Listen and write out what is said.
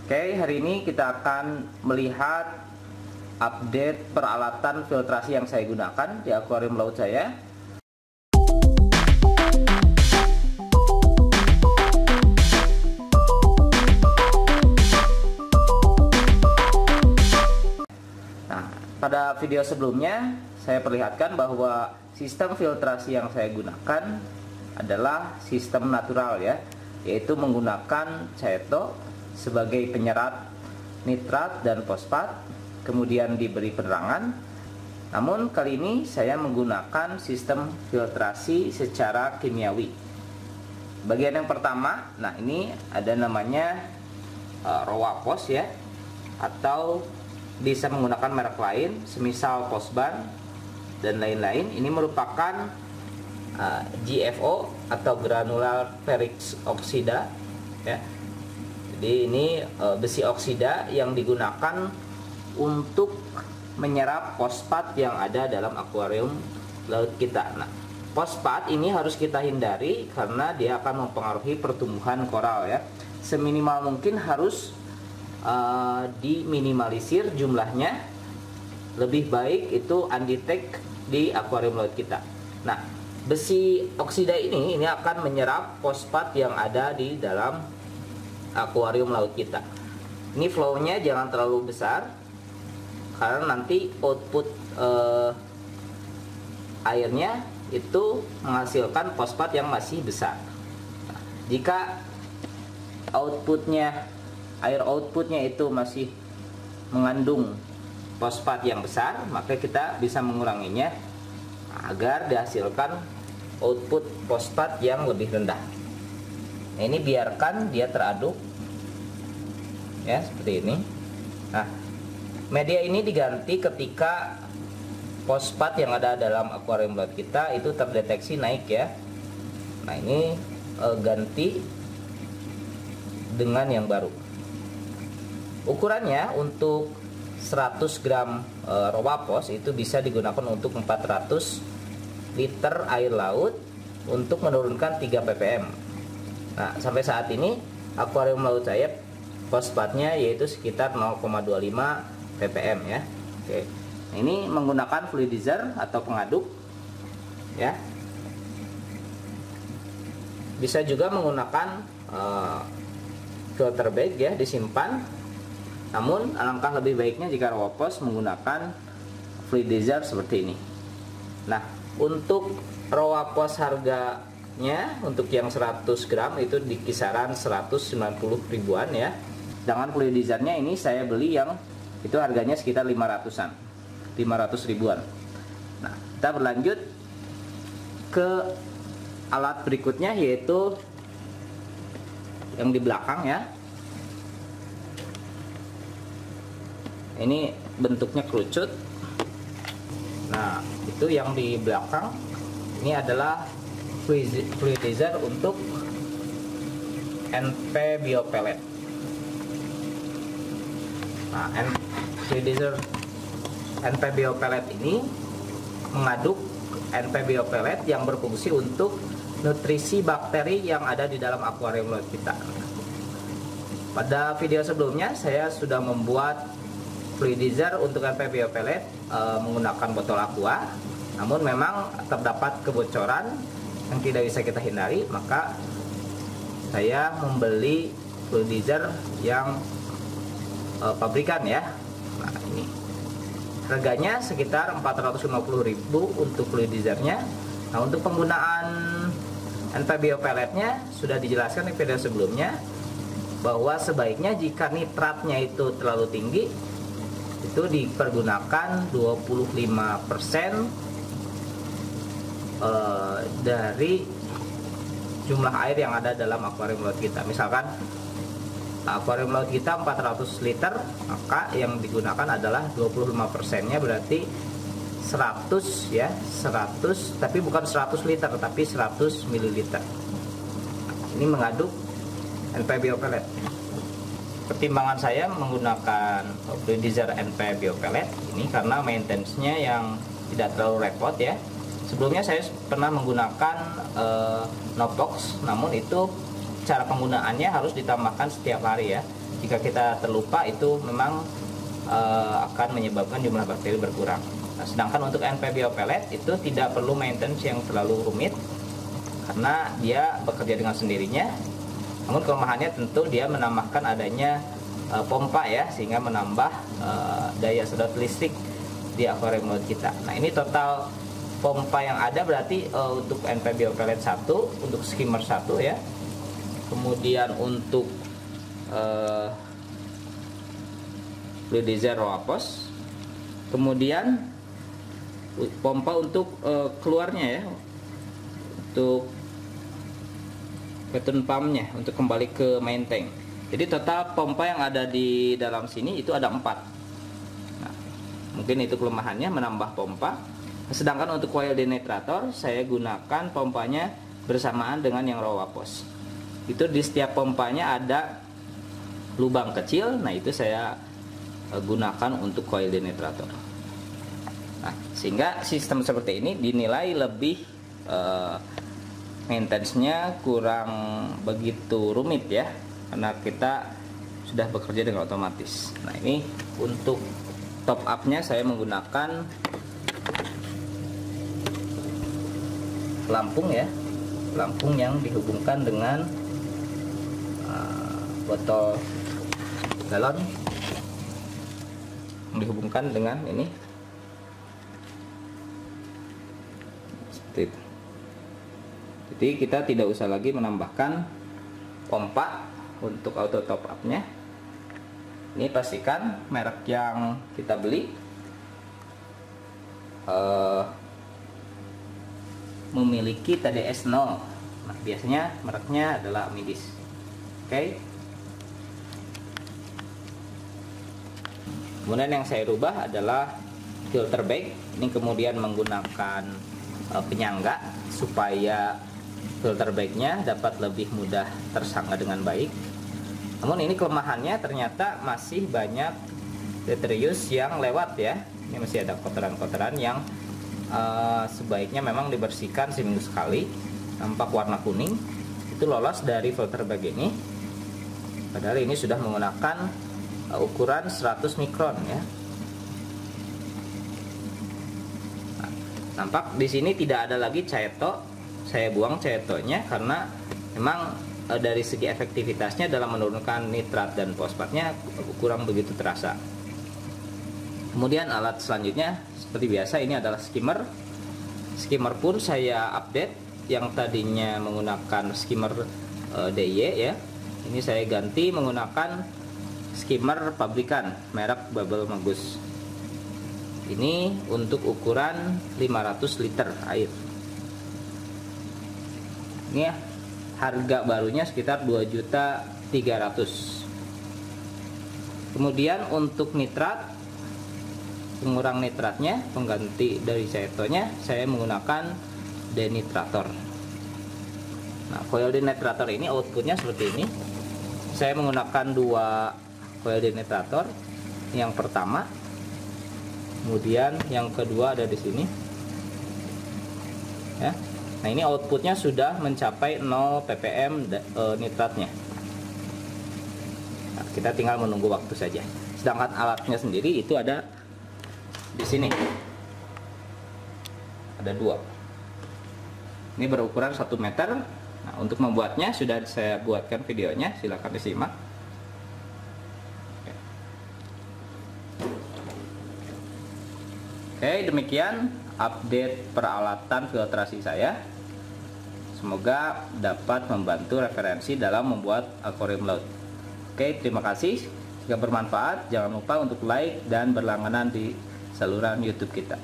Oke, hari ini kita akan melihat update peralatan filtrasi yang saya gunakan di akuarium laut saya. Nah, pada video sebelumnya saya perlihatkan bahwa sistem filtrasi yang saya gunakan adalah sistem natural ya, yaitu menggunakan Caeto sebagai penyerat nitrat dan fosfat, kemudian diberi penerangan. Namun kali ini saya menggunakan sistem filtrasi secara kimiawi. Bagian yang pertama, nah ini ada namanya Rowapos ya, atau bisa menggunakan merek lain, semisal Posban dan lain-lain. Ini merupakan GFO atau granular ferrix oxida ya. Jadi ini besi oksida yang digunakan untuk menyerap fosfat yang ada dalam akuarium laut kita. Nah, fosfat ini harus kita hindari karena dia akan mempengaruhi pertumbuhan koral ya. Seminimal mungkin harus diminimalisir jumlahnya. Lebih baik itu undetect di akuarium laut kita. Nah, besi oksida ini akan menyerap fosfat yang ada di dalam akuarium laut kita. Ini flow-nya jangan terlalu besar karena nanti output airnya itu menghasilkan fosfat yang masih besar. Nah, jika air outputnya itu masih mengandung fosfat yang besar, maka kita bisa menguranginya agar dihasilkan output fosfat yang lebih rendah. Nah, ini biarkan dia teraduk ya, seperti ini. Nah, media ini diganti ketika fosfat yang ada dalam akuarium laut kita itu terdeteksi naik ya. Nah, ini ganti dengan yang baru. Ukurannya untuk 100 gram Rowapos itu bisa digunakan untuk 400 liter air laut untuk menurunkan 3 ppm. Nah, sampai saat ini akuarium laut saya fosfatnya yaitu sekitar 0,25 ppm ya. Oke. Nah, ini menggunakan fluidizer atau pengaduk ya. Bisa juga menggunakan filter bag ya, disimpan. Namun alangkah lebih baiknya jika Rowapos menggunakan fluidizer seperti ini. Nah, untuk Rowapos harganya untuk yang 100 gram itu di kisaran 190 ribuan ya. Dengan fluidizernya ini saya beli yang itu harganya sekitar 500 ribuan. Nah, kita berlanjut ke alat berikutnya, yaitu yang di belakang ya. Ini bentuknya kerucut. Nah, itu yang di belakang ini adalah fluidizer untuk NP Biopellet. Nah, fluidizer NP Biopellet ini mengaduk NP Biopellet yang berfungsi untuk nutrisi bakteri yang ada di dalam akuarium laut kita. Pada video sebelumnya saya sudah membuat fluidizer untuk NP Biopellet menggunakan botol aqua. Namun memang terdapat kebocoran yang tidak bisa kita hindari, maka saya membeli fluidizer yang pabrikan ya. Nah, ini harganya sekitar 450.000 untuk fluidizernya. Nah, untuk penggunaan NP Biopelletnya sudah dijelaskan di video sebelumnya bahwa sebaiknya jika nitratnya itu terlalu tinggi itu dipergunakan 25% dari jumlah air yang ada dalam akuarium laut kita. Misalkan akuarium laut kita 400 liter, maka yang digunakan adalah 25%-nya berarti 100 ya, 100, tapi bukan 100 liter tapi 100 ml. Ini mengaduk NP Biopellet. Pertimbangan saya menggunakan fluidizer NP Biopellet ini karena maintenance-nya yang tidak terlalu repot ya. Sebelumnya saya pernah menggunakan Nopox, namun itu cara penggunaannya harus ditambahkan setiap hari ya. Jika kita terlupa, itu memang akan menyebabkan jumlah bakteri berkurang. Nah, sedangkan untuk NP Biopellet itu tidak perlu maintenance yang terlalu rumit karena dia bekerja dengan sendirinya. Namun kelemahannya tentu dia menambahkan adanya pompa ya, sehingga menambah daya sedot listrik di akuarium laut kita. Nah, ini total pompa yang ada berarti untuk NP Biopellet 1, untuk skimmer 1 ya. Kemudian untuk fluidizer Roapos. Kemudian pompa untuk keluarnya ya, untuk return pumpnya untuk kembali ke main tank. Jadi total pompa yang ada di dalam sini itu ada 4. Nah, mungkin itu kelemahannya, menambah pompa. Sedangkan untuk coil denetrator saya gunakan pompanya bersamaan dengan yang Roapos. Itu di setiap pompanya ada lubang kecil. Nah, itu saya gunakan untuk coil denetrator. Nah, sehingga sistem seperti ini dinilai lebih maintenance-nya kurang begitu rumit ya, karena kita sudah bekerja dengan otomatis. Nah, ini untuk top up-nya saya menggunakan pelampung ya, pelampung yang dihubungkan dengan botol galon, dihubungkan dengan ini seperti itu. Jadi kita tidak usah lagi menambahkan pompa untuk auto top up nya. Ini pastikan merek yang kita beli memiliki TDS 0. Nah, biasanya mereknya adalah Amidis. Oke. Kemudian yang saya rubah adalah filter bag. Ini kemudian menggunakan penyangga supaya filter bagnya dapat lebih mudah tersangga dengan baik. Namun ini kelemahannya, ternyata masih banyak detritus yang lewat ya. Ini masih ada kotoran-kotoran yang sebaiknya memang dibersihkan seminggu sekali. Nampak warna kuning, itu lolos dari filter bag ini. Padahal ini sudah menggunakan ukuran 100 mikron ya. Nah, nampak di sini tidak ada lagi caeto. Saya buang caetonya karena memang dari segi efektivitasnya dalam menurunkan nitrat dan fosfatnya kurang begitu terasa. Kemudian alat selanjutnya seperti biasa, ini adalah skimmer. Skimmer pun saya update, yang tadinya menggunakan skimmer DY ya. Ini saya ganti menggunakan skimmer pabrikan merek Bubble Magus. Ini untuk ukuran 500 liter air. Ini ya, harga barunya sekitar 2.300.000. Kemudian untuk nitrat, pengurang nitratnya, pengganti dari caetonya, saya menggunakan denitrator. Nah, coil denitrator ini outputnya seperti ini. Saya menggunakan 2 coil denitrator. Yang pertama, kemudian yang kedua ada di sini. Ya. Nah, ini outputnya sudah mencapai 0 ppm nitratnya. Nah, kita tinggal menunggu waktu saja. Sedangkan alatnya sendiri itu ada di sini. Ada 2. Ini berukuran 1 meter. Nah, untuk membuatnya sudah saya buatkan videonya, silahkan disimak. Oke, demikian update peralatan filtrasi saya. Semoga dapat membantu referensi dalam membuat akuarium laut. Oke, terima kasih. Jika bermanfaat, jangan lupa untuk like dan berlangganan di saluran YouTube kita.